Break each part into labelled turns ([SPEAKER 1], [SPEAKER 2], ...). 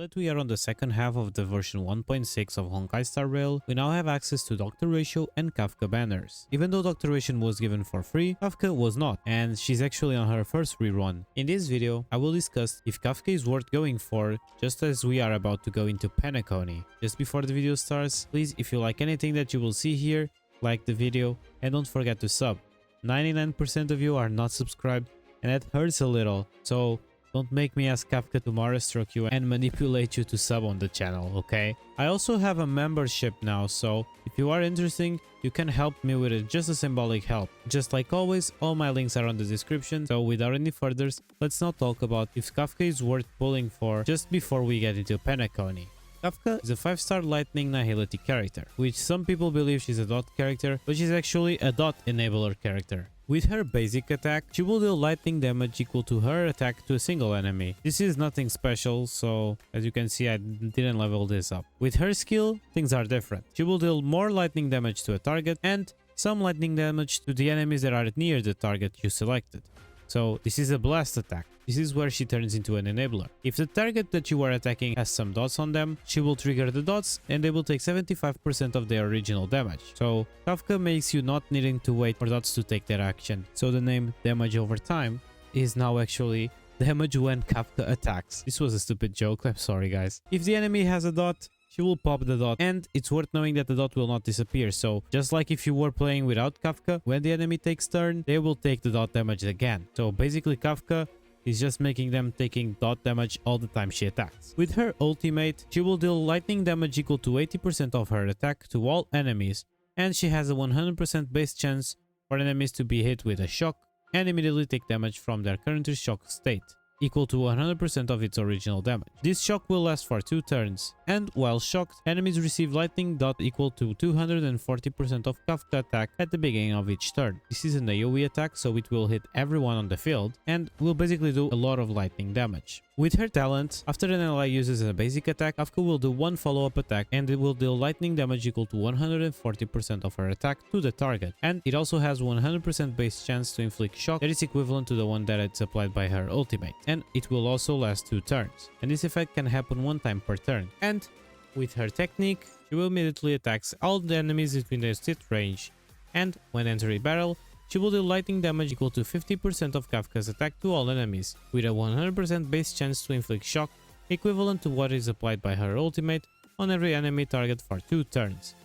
[SPEAKER 1] that we are on the second half of the version 1.6 of Honkai Star Rail, we now have access to Dr. Ratio and Kafka banners. Even though Dr. Ratio was given for free, Kafka was not, and she's actually on her first rerun. In this video, I will discuss if Kafka is worth going for, just as we are about to go into Penacony. Just before the video starts, please, if you like anything that you will see here, like the video and don't forget to sub. 99% of you are not subscribed and that hurts a little, so don't make me ask Kafka to Mara stroke you and manipulate you to sub on the channel, okay? I also have a membership now, so if you are interested, you can help me with it, just a symbolic help. Just like always, all my links are on the description, so without any furthers, let's now talk about if Kafka is worth pulling for just before we get into Penacony. Kafka is a 5-star Lightning Nihility character, which some people believe she's a dot character, but she's actually a dot enabler character. With her basic attack, she will deal lightning damage equal to her attack to a single enemy. This is nothing special, so as you can see I didn't level this up. With her skill, things are different. She will deal more lightning damage to a target and some lightning damage to the enemies that are near the target you selected. So this is a blast attack. This is where she turns into an enabler. If the target that you are attacking has some dots on them, she will trigger the dots and they will take 75% of their original damage. So Kafka makes you not needing to wait for dots to take their action. So the name damage over time is now actually damage when Kafka attacks. This was a stupid joke, I'm sorry guys. If the enemy has a dot, she will pop the dot, and it's worth knowing that the dot will not disappear. So just like if you were playing without Kafka, when the enemy takes turn, they will take the dot damage again. So basically Kafka is just making them taking dot damage all the time she attacks. With her ultimate, she will deal lightning damage equal to 80% of her attack to all enemies, and she has a 100% base chance for enemies to be hit with a shock and immediately take damage from their current shock state, equal to 100% of its original damage. This shock will last for 2 turns, and while shocked, enemies receive lightning dot equal to 240% of Kafka attack at the beginning of each turn. This is an AoE attack, so it will hit everyone on the field and will basically do a lot of lightning damage. With her talent, after an ally uses a basic attack, Kafka will do one follow-up attack and it will deal lightning damage equal to 140% of her attack to the target. And it also has 100% base chance to inflict shock that is equivalent to the one that it's applied by her ultimate. And it will also last 2 turns. And this effect can happen 1 time per turn. And with her technique, she will immediately attack all the enemies within their set range. And when entering battle, she will deal lightning damage equal to 50% of Kafka's attack to all enemies, with a 100% base chance to inflict shock, equivalent to what is applied by her ultimate on every enemy target for 2 turns.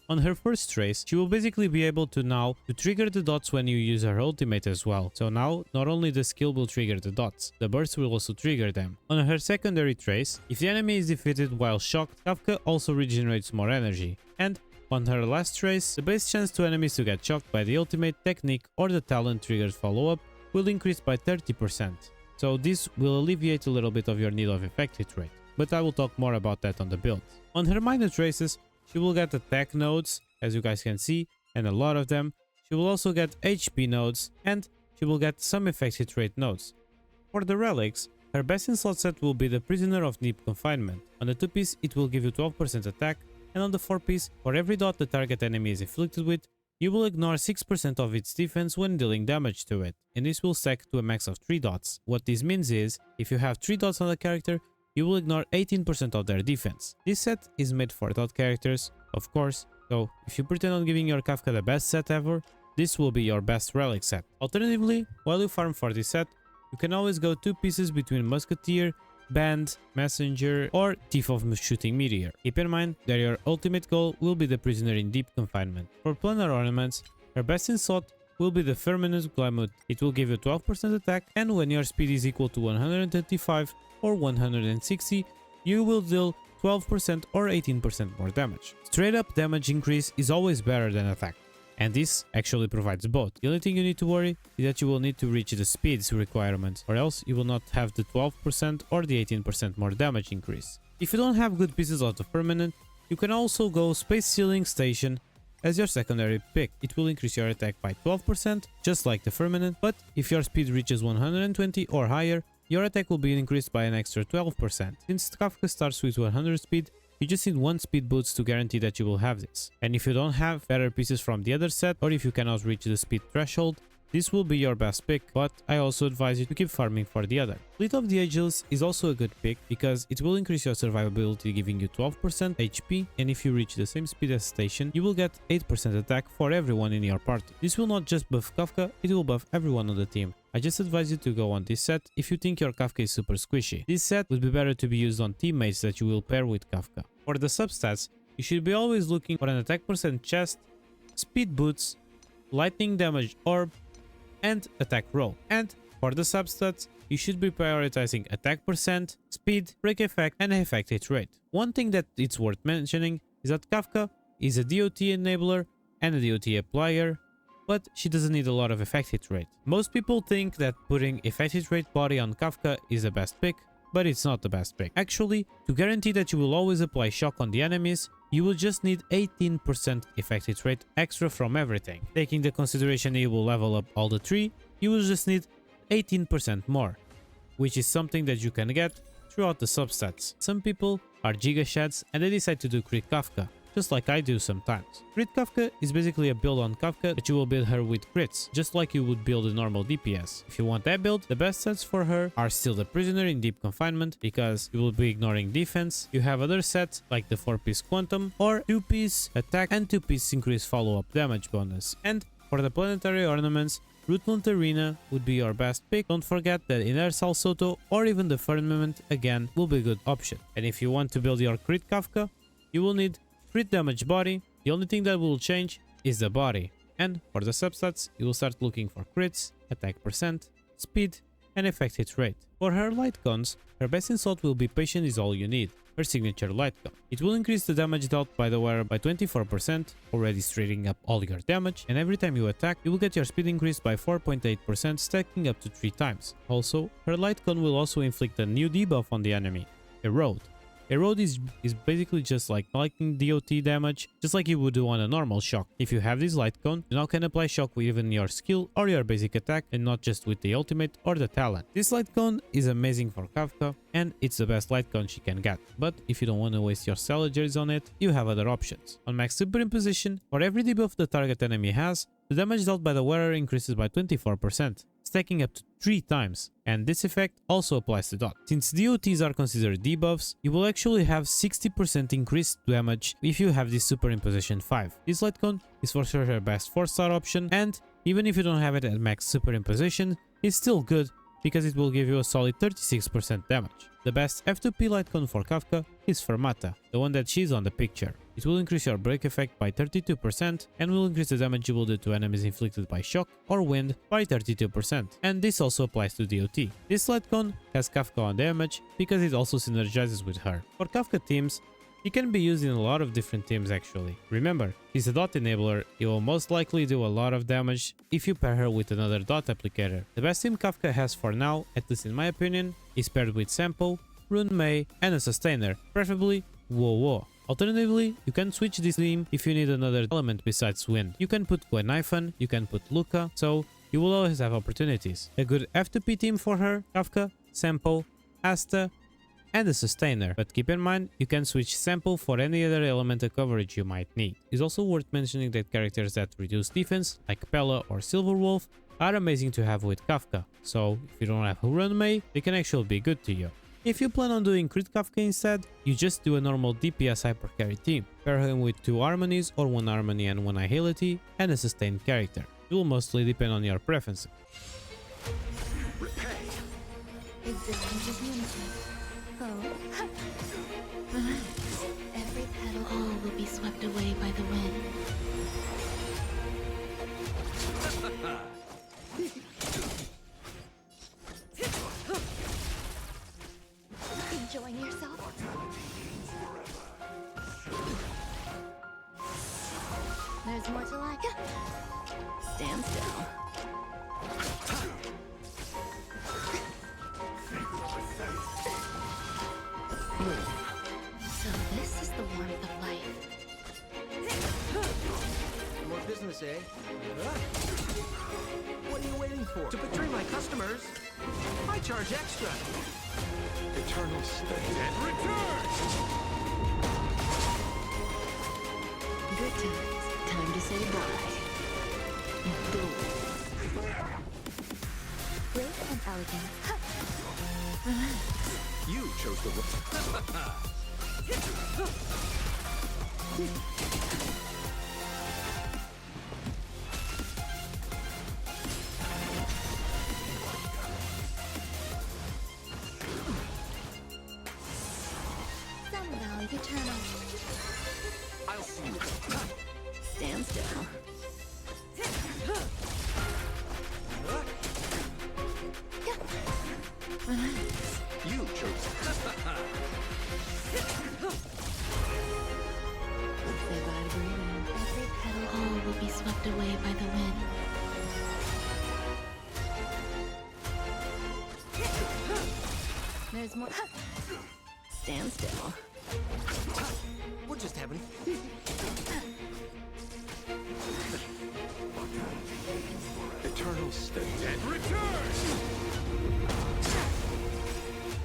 [SPEAKER 1] On her first trace, she will basically be able to trigger the dots when you use her ultimate as well. So now, not only the skill will trigger the dots, the burst will also trigger them. On her secondary trace, if the enemy is defeated while shocked, Kafka also regenerates more energy. And on her last trace, the base chance to enemies to get shocked by the ultimate technique or the talent triggered follow-up will increase by 30%. So this will alleviate a little bit of your need of effect hit rate, but I will talk more about that on the build. On her minor traces, she will get attack nodes, as you guys can see, and a lot of them. She will also get HP nodes, and she will get some effect hit rate nodes. For the relics, her best in slot set will be the Prisoner of Deep Confinement. On the 2-piece, it will give you 12% attack, and on the 4-piece, for every dot the target enemy is inflicted with, you will ignore 6% of its defense when dealing damage to it, and this will stack to a max of 3 dots. What this means is, if you have 3 dots on a character, you will ignore 18% of their defense. This set is made for dot characters, of course, so if you pretend on giving your Kafka the best set ever, this will be your best relic set. Alternatively, while you farm for this set, you can always go 2 pieces between Musketeer, Band, Messenger, or Thief of Shooting Meteor. Keep in mind that your ultimate goal will be the Prisoner in Deep Confinement. For planar ornaments, her best in slot will be the Firmament Glamour. It will give you 12% attack, and when your speed is equal to 125 or 160, you will deal 12% or 18% more damage. Straight up damage increase is always better than attack, and this actually provides both. The only thing you need to worry is that you will need to reach the speeds requirement, or else you will not have the 12% or the 18% more damage increase. If you don't have good pieces of the Firmament, you can also go Space Sealing Station as your secondary pick. It will increase your attack by 12%, just like the Firmament, but if your speed reaches 120 or higher, your attack will be increased by an extra 12%. Since Kafka starts with 100 speed, you just need 1 speed boost to guarantee that you will have this. And if you don't have better pieces from the other set, or if you cannot reach the speed threshold, this will be your best pick, but I also advise you to keep farming for the other. Fleet of the Ageless is also a good pick because it will increase your survivability, giving you 12% HP, and if you reach the same speed as Station, you will get 8% attack for everyone in your party. This will not just buff Kafka, it will buff everyone on the team. I just advise you to go on this set if you think your Kafka is super squishy. This set would be better to be used on teammates that you will pair with Kafka. For the substats, you should be always looking for an attack percent chest, speed boots, lightning damage orb, and attack roll. And for the substats, you should be prioritizing attack percent, speed, break effect, and effect hit rate. One thing that it's worth mentioning is that Kafka is a DOT enabler and a DOT applier, but she doesn't need a lot of effect hit rate. Most people think that putting effect hit rate body on Kafka is the best pick, but it's not the best pick. Actually, to guarantee that you will always apply shock on the enemies, you will just need 18% effect hit rate extra from everything. Taking the consideration you will level up all the 3, you will just need 18% more, which is something that you can get throughout the substats. Some people are giga shads and they decide to do crit Kafka, just like I do sometimes. Crit Kafka is basically a build on Kafka that you will build her with crits, just like you would build a normal DPS. If you want that build, the best sets for her are still the Prisoner in Deep Confinement, because you will be ignoring defense. You have other sets like the 4-piece Quantum or 2-piece Attack and 2-piece Increased Follow-up Damage bonus. And for the Planetary Ornaments, Rootland Arena would be your best pick. Don't forget that Inersal Soto or even the Firmament again will be a good option. And if you want to build your crit Kafka, you will need crit damage body. The only thing that will change is the body. And for the substats, you will start looking for crits, attack percent, speed, and effect hit rate. For her Lightcones, her best insult will be Patient is all you need, her signature Lightcone. It will increase the damage dealt by the wearer by 24%, already straighting up all your damage, and every time you attack, you will get your speed increased by 4.8%, stacking up to 3 times. Also, her Lightcone will also inflict a new debuff on the enemy, Erode. Erode is basically just like lightning DOT damage, just like you would do on a normal shock. If you have this light cone, you now can apply shock with even your skill or your basic attack and not just with the ultimate or the talent. This light cone is amazing for Kafka and it's the best light cone she can get. But if you don't want to waste your salagers on it, you have other options. On max superimposition, for every debuff the target enemy has, the damage dealt by the wearer increases by 24%. Stacking up to 3 times, and this effect also applies to dot. Since DOTs are considered debuffs, you will actually have 60% increased damage if you have this superimposition 5. This light cone is for sure her best 4-star option, and even if you don't have it at max superimposition, it's still good because it will give you a solid 36% damage. The best F2P light cone for Kafka is Fermata, the one that she's on the picture. It will increase your break effect by 32% and will increase the damage you will do to enemies inflicted by shock or wind by 32%. And this also applies to DOT. This light cone has Kafka on damage because it also synergizes with her. For Kafka teams, it can be used in a lot of different teams actually. Remember, she's a dot enabler, it will most likely do a lot of damage if you pair her with another dot applicator. The best team Kafka has for now, at least in my opinion, is paired with Sampo, Rune Mei, and a sustainer, preferably Wo. Alternatively, you can switch this team if you need another element besides wind. You can put Gwenifan, you can put Luca, so you will always have opportunities. A good F2P team for her, Kafka, Sampo, Asta, and a sustainer, but keep in mind you can switch Sample for any other elemental coverage you might need. It's also worth mentioning that characters that reduce defense, like Pella or Silverwolf, are amazing to have with Kafka, so if you don't have Rune Mei, they can actually be good to you. If you plan on doing crit Kafka instead, you just do a normal DPS hypercarry team. Pair him with 2 harmonies or 1 harmony and 1 agility and a sustained character. It will mostly depend on your preferences.
[SPEAKER 2] Existence is unity. Oh. Every petal all will be swept away by the wind. Enjoying yourself? There's more to like. Stand still. So this is the warmth of life.
[SPEAKER 3] More business, eh? What are you waiting for? To betray my customers, I charge extra. Eternal state and return!
[SPEAKER 2] Good times. Time to say bye. Boom. Great and elegant.
[SPEAKER 3] You chose the
[SPEAKER 2] Some value eternal.
[SPEAKER 3] I'll see you.
[SPEAKER 2] Stand still.
[SPEAKER 3] You chose.
[SPEAKER 2] Say bye to breathing. Every petal hole will be swept away by the wind. There's more. Stand still.
[SPEAKER 3] We're just having. Eternal state. And return!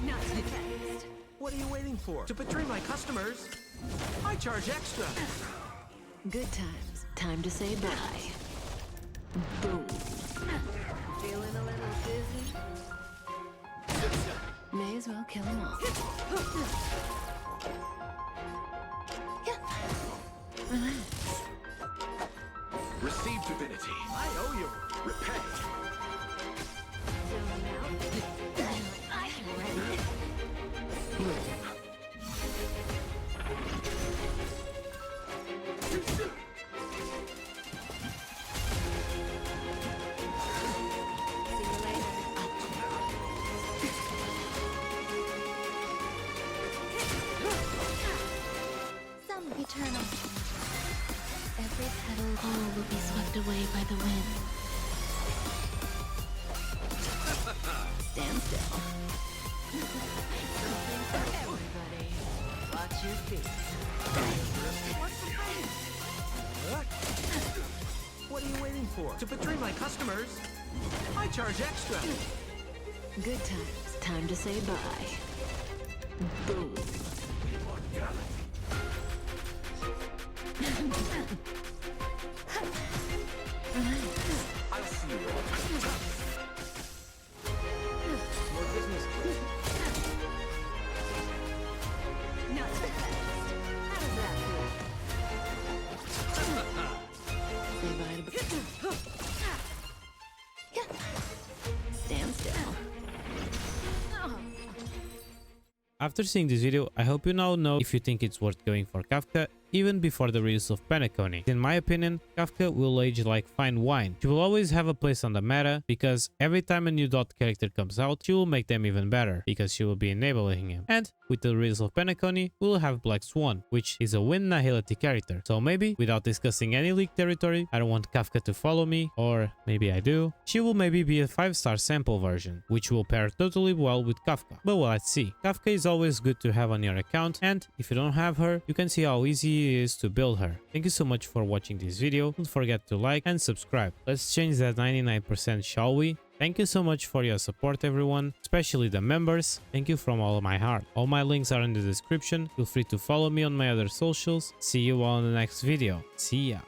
[SPEAKER 2] Not too fast.
[SPEAKER 3] What are you waiting for? To betray my customers? I charge extra.
[SPEAKER 2] Good times. Time to say bye. Boom. Feeling a little dizzy? May as well kill them all. Relax.
[SPEAKER 3] Receive divinity. I owe you. Repay.
[SPEAKER 2] Zooming out. I'm ready. See you later. Some eternal. Every petal hole will be swept away by the wind. Stand still. Something for everybody. Watch your feet.
[SPEAKER 3] What's the fight? What are you waiting for? To betray my customers? I charge extra.
[SPEAKER 2] Good times. Time to say bye. Boom.
[SPEAKER 3] I'll see you all. More business.
[SPEAKER 2] Not too fast. How does that feel? Say bye to... Stand still.
[SPEAKER 1] After seeing this video, I hope you now know if you think it's worth going for Kafka even before the release of Penacony. In my opinion, Kafka will age like fine wine. She will always have a place on the meta because every time a new dot character comes out, she will make them even better because she will be enabling him. And with the release of Penacony, we will have Black Swan, which is a win nihility character. So maybe, without discussing any leak territory, I don't want Kafka to follow me, or maybe I do. She will maybe be a 5-star sample version, which will pair totally well with Kafka. But well, let's see. Kafka is always good to have on your account, and if you don't have her, you can see how easy it is to build her. Thank you so much for watching this video. Don't forget to like and subscribe. Let's change that 99%, shall we? Thank you so much for your support, everyone, especially the members. Thank you from all of my heart. All my links are in the description. Feel free to follow me on my other socials. See you all in the next video. See ya.